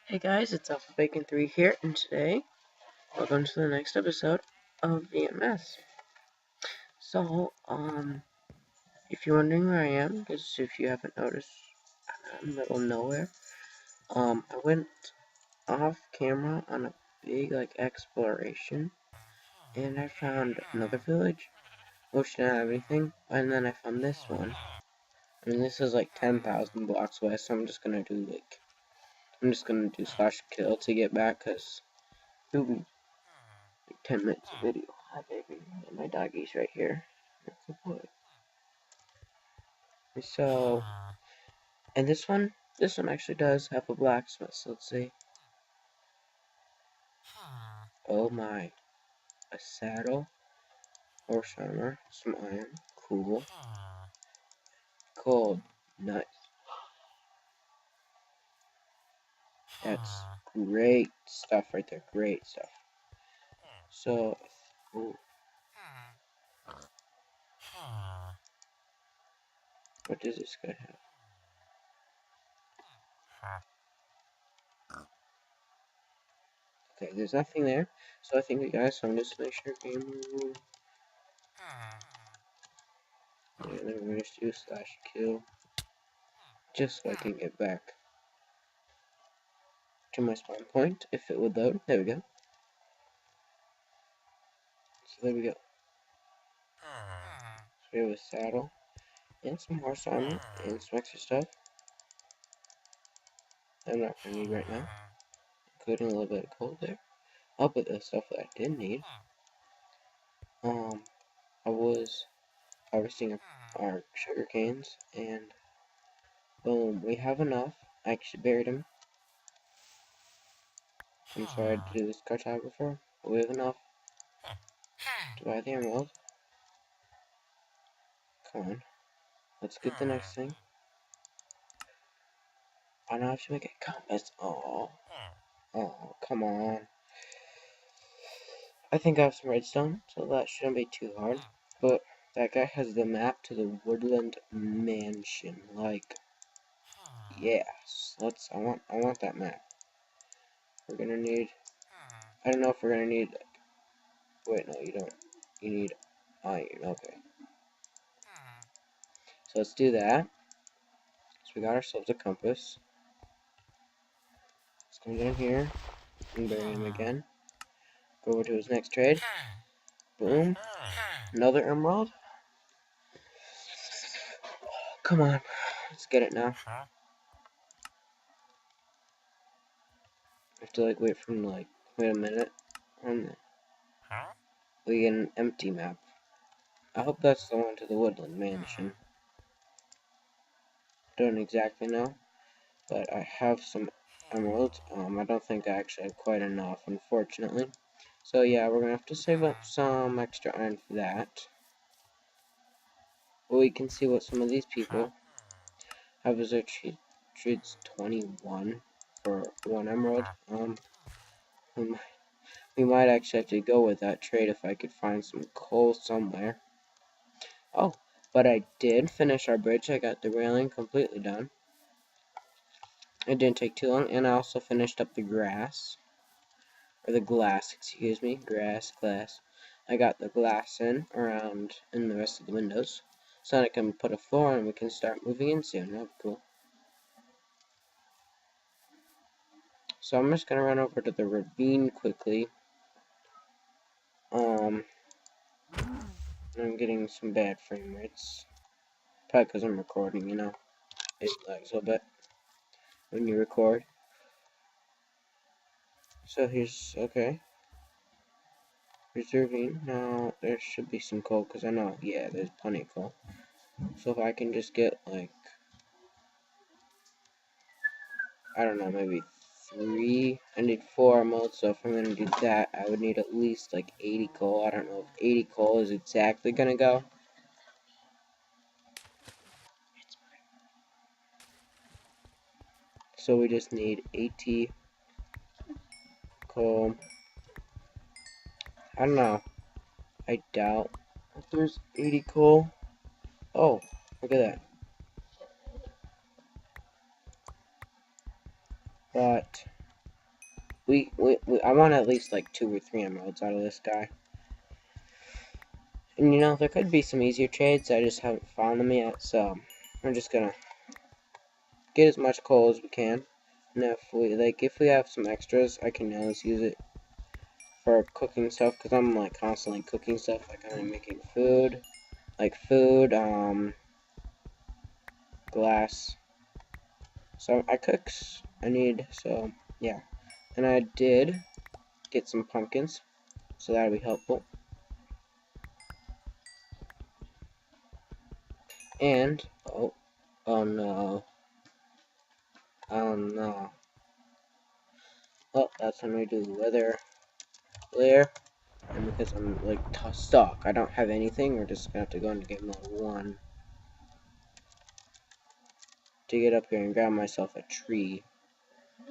Hey guys, it's Ep8 here, and today, welcome to the next episode of VMS. So, if you're wondering where I am, because if you haven't noticed, I'm in the middle of nowhere. I went off camera on a big, exploration, and I found another village, which didn't have anything, and then I found this one. I mean, this is like 10,000 blocks away, so I'm just gonna do /kill to get back, because it'll be 10 minutes of video. Hi, baby. And my doggy's right here. That's a boy. So, and this one actually does have a blacksmith. So let's see. Oh my. A saddle. Horse armor. Some iron. Cool. Gold. Nice. That's great stuff right there. Great stuff. So, ooh. What does this guy have? Okay, there's nothing there. So I think, guys, so I'm just gonna share game room. And then we're gonna do /kill. Just so I can get back to my spawn point, if it would load. There we go. So there we go. So we have a saddle, and some horse armor, and some extra stuff I'm not going to need right now, including a little bit of gold there. I'll put the stuff that I did need. I was harvesting our sugar canes, and boom, we have enough. I actually buried them. I'm sorry I had to do this cartographer, but we have enough to buy the emerald. Come on, let's get the next thing. I now have to make a compass. Oh, come on. I think I have some redstone, so that shouldn't be too hard. But that guy has the map to the woodland mansion. Like, yes, I want that map. We're gonna need. I don't know if we're gonna need. Wait, no, you don't. You need iron. Okay. So let's do that. So we got ourselves a compass. Let's come down here and bury him again. Go over to his next trade. Boom. Another emerald. Come on. Let's get it now. I have to wait a minute. We get an empty map. I hope that's the one to the woodland mansion. Don't exactly know, but I have some emeralds. I don't think I actually have quite enough, unfortunately. So yeah, we're gonna have to save up some extra iron for that. But we can see what some of these people have as their trades 21 for 1 emerald. We might actually have to go with that trade if I could find some coal somewhere. Oh, but I did finish our bridge. I got the railing completely done. It didn't take too long, and I also finished up the glass, excuse me, glass. I got the glass in the rest of the windows, so I can put a floor and we can start moving in soon. That'd be cool. So I'm just gonna run over to the ravine quickly. I'm getting some bad frame rates, probably because I'm recording. You know, it lags a little bit when you record. So here's okay. Reserving. Now, there should be some coal, because I know, yeah, there's plenty of coal. So if I can just get, I don't know, maybe 3, I need 4 emeralds, so if I'm going to do that, I would need at least, 80 coal. I don't know if 80 coal is exactly going to go. So we just need 80 coal. I don't know. I doubt if there's 80 coal. Oh, look at that. But I want at least like 2 or 3 emeralds out of this guy. And you know, there could be some easier trades, I just haven't found them yet, so we're just gonna get as much coal as we can. And if we have some extras, I can always use it for cooking stuff, because I'm like constantly cooking stuff, like I'm making food, glass. So yeah. And I did get some pumpkins, so that'll be helpful. And, oh no. Oh no. Oh, that's when we do weather clear. And because I'm like stuck, I don't have anything, we're just gonna have to go into game mode 1 to get up here and grab myself a tree.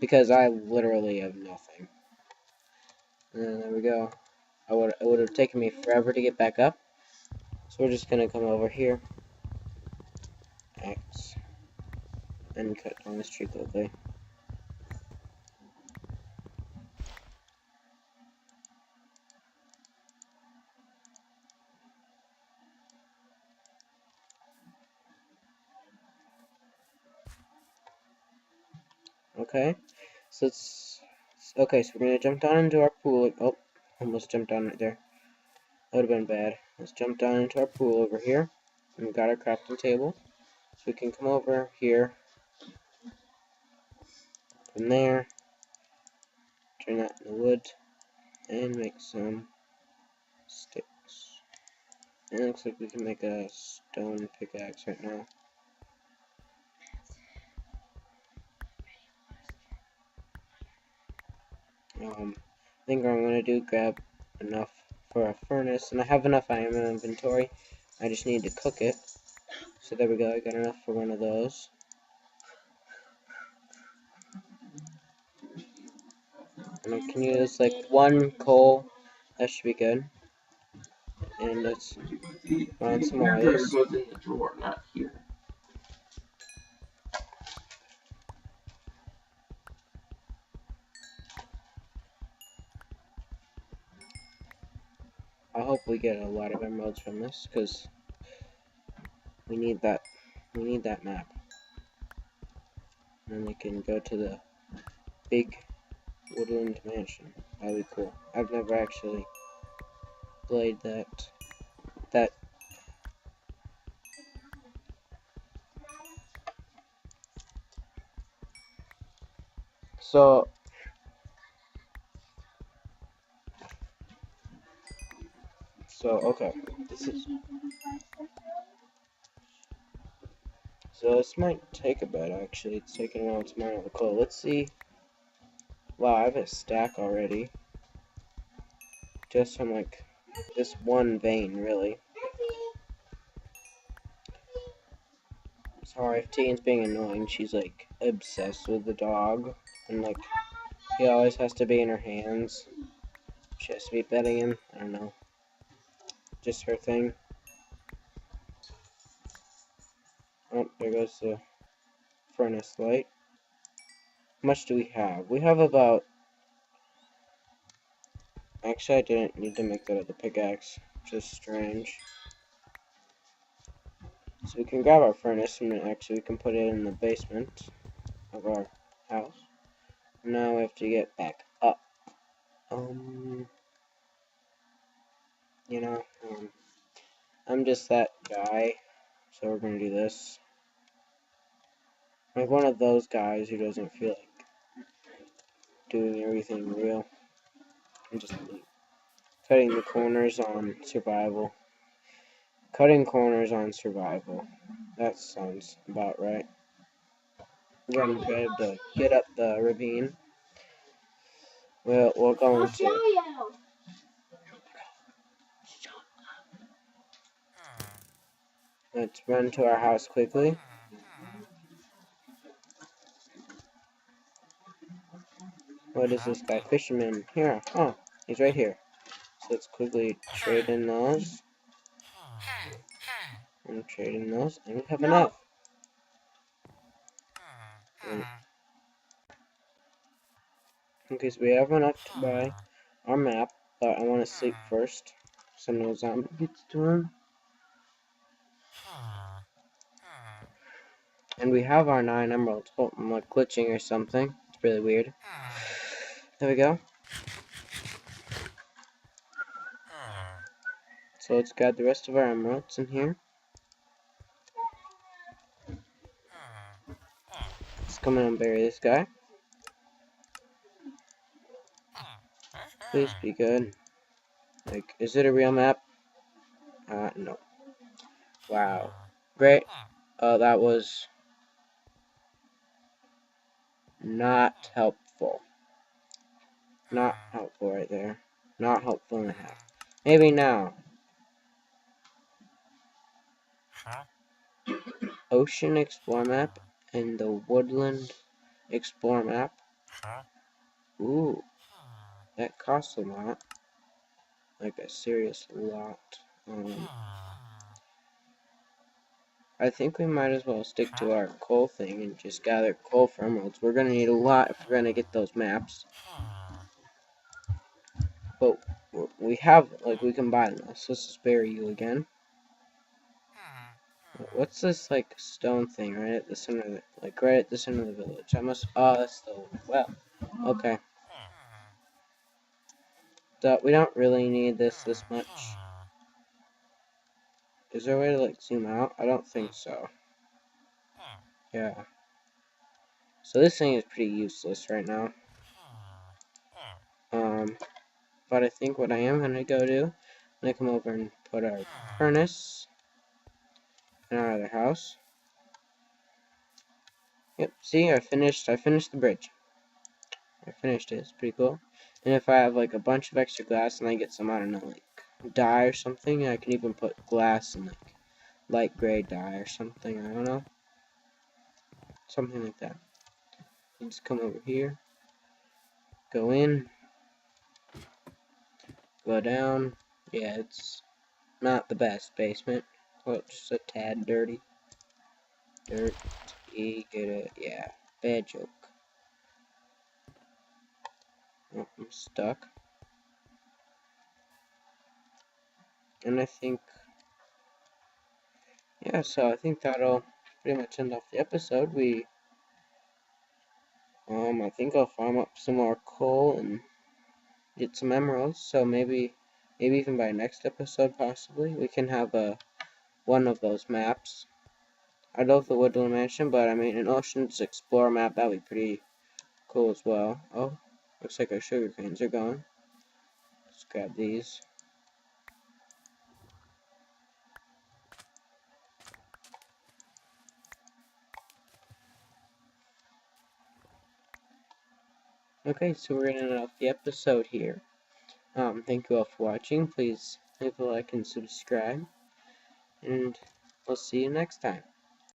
Because I literally have nothing. And there we go. It would have taken me forever to get back up. So we're just gonna come over here. X. And cut down this tree quickly. Okay. So we're gonna jump down into our pool. Oh, almost jumped down right there. That would have been bad. Let's jump down into our pool over here. And we've got our crafting table. So we can come over here. From there. Turn that into wood. And make some sticks. And it looks like we can make a stone pickaxe right now. I think what I'm going to do, grab enough for a furnace. And I have enough iron in my inventory. I just need to cook it. So there we go, I got enough for one of those. And I can use like 1 coal. That should be good. And let's run some more of this. Goes in the drawer, not here. I hope we get a lot of emeralds from this, because we need that map. And then we can go to the big woodland mansion. That'd be cool. I've never actually played that. So okay. So this might take a bit, actually. It's taking a while to mine all the coal. Let's see. Wow, I have a stack already. Just from like this one vein, really. Sorry if Tian's being annoying. She's like obsessed with the dog. And like, he always has to be in her hands. She has to be petting him. I don't know. Just her thing. Oh, there goes the furnace light. How much do we have? We have about... Actually, I didn't need to make that other pickaxe. Which is strange. So we can grab our furnace and actually we can put it in the basement of our house. Now we have to get back up. You know, I'm just that guy. So we're gonna do this. Like one of those guys who doesn't feel like doing everything real. I'm just like, cutting the corners on survival. Cutting corners on survival. That sounds about right. We're gonna try to get up the ravine. Well, we're going to... Let's run to our house quickly. What is this guy? Fisherman. Here. Oh, he's right here. So let's quickly trade in those. And trade in those. And we have enough. And Okay, so we have enough to buy our map, but I want to sleep first, so no zombie gets to him. And we have our 9 emeralds. Oh, I'm like glitching or something. It's really weird. There we go. So let's grab the rest of our emeralds in here. Let's come in and bury this guy. Please be good. Like, is it a real map? No. Wow. Great. That was not helpful. Not helpful right there. Not helpful in half. Maybe now. Ocean Explore map and the Woodland Explore map. Ooh. That costs a lot. Like a serious lot. I think we might as well stick to our coal thing and just gather coal for emeralds. We're gonna need a lot if we're gonna get those maps. But we have, like, we can buy them. So let's just bury you again. What's this, like, stone thing right at the center of the, like, right at the center of the village? I must, oh, that's the well. Okay. We don't really need this much. Is there a way to, like, zoom out? I don't think so. Yeah. So this thing is pretty useless right now. But I think what I am gonna go do, I'm gonna come over and put our furnace in our other house. Yep, see, I finished the bridge. I finished it, it's pretty cool. And if I have like a bunch of extra glass and I get some, I don't know, like dye or something, I can even put glass in like light gray dye or something, I don't know. Something like that. Just come over here, go in, go down. Yeah, it's not the best basement. Well, just a tad dirty. Dirty, yeah, bad joke. Oh, I'm stuck. And I think, yeah, so I think that'll pretty much end off the episode. I think I'll farm up some more coal and get some emeralds. So maybe even by next episode, possibly, we can have one of those maps. I love the Woodland Mansion, but I mean, an Oceans Explorer map, that'd be pretty cool as well. Oh, looks like our sugar canes are gone. Let's grab these. Okay, so we're gonna end off the episode here. Thank you all for watching. Please leave a like and subscribe. And we'll see you next time.